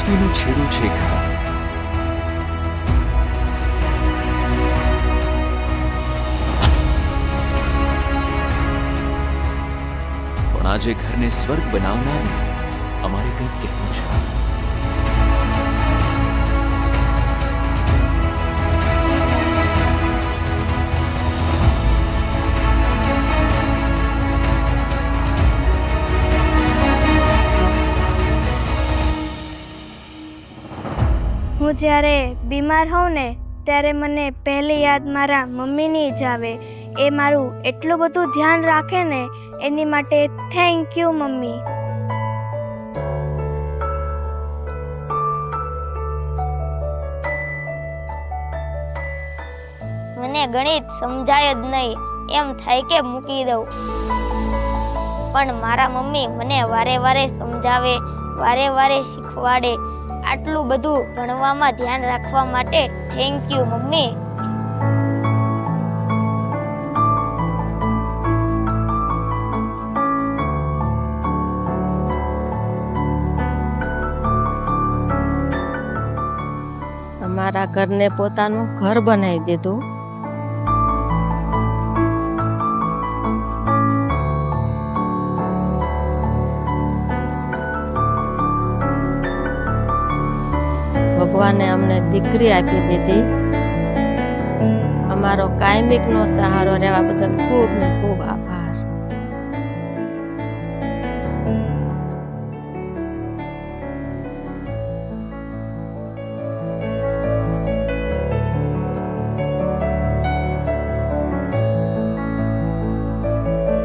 પૃથ્વીનું છેડું છે ખરા, પણ આજે ઘરને સ્વર્ગ બનાવનારને અમારે કંઈક કહેવું છે. હું જ્યારે બીમાર હોઉં ને ત્યારે મને પહેલી યાદ મારા મમ્મીની જ આવે. એ મારું એટલું બધું ધ્યાન રાખે ને, એની માટે થેન્ક યુ મમ્મી. મને ગણિત સમજાય જ નહીં, એમ થાય કે મૂકી દઉં. પણ મારા મમ્મી મને વારે વારે સમજાવે, વારે વારે શીખવાડે. આટલું બધું ભણવામાં ધ્યાન રાખવા માટે થેન્ક યુ મમ્મી. અમારા ઘરને પોતાનું ઘર બનાવી દીધું. ભગવાને અમને દીકરી આપી દીધી. અમારો કાયમિકનો સહારો રહેવા બદલ ખૂબ ને ખૂબ આભાર.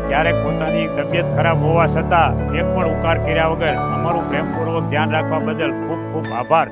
ક્યારેક પોતાની તબિયત ખરાબ હોવા છતાં એક પણ ઉકાર કર્યા વગર અમારું પ્રેમપૂર્વક ધ્યાન રાખવા બદલ ખૂબ ખૂબ આભાર.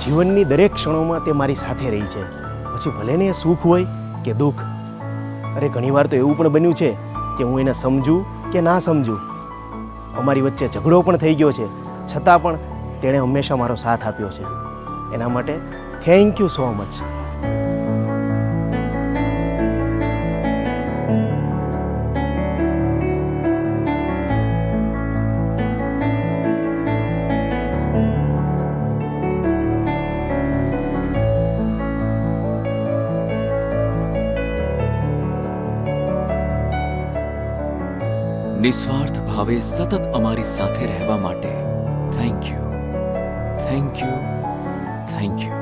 જીવનની દરેક ક્ષણોમાં તે મારી સાથે રહી છે, પછી ભલે ને એ સુખ હોય કે દુઃખ. અરે ઘણીવાર તો એવું પણ બન્યું છે કે હું એને સમજું કે ના સમજું. અમારી વચ્ચે ઝઘડો પણ થઈ ગયો છે, છતાં પણ તેણે હંમેશા મારો સાથ આપ્યો છે. એના માટે થેન્ક યુ સો મચ. નિસ્વાર્થ ભાવે સતત અમારી સાથે રહેવા માટે thank you, thank you, thank you.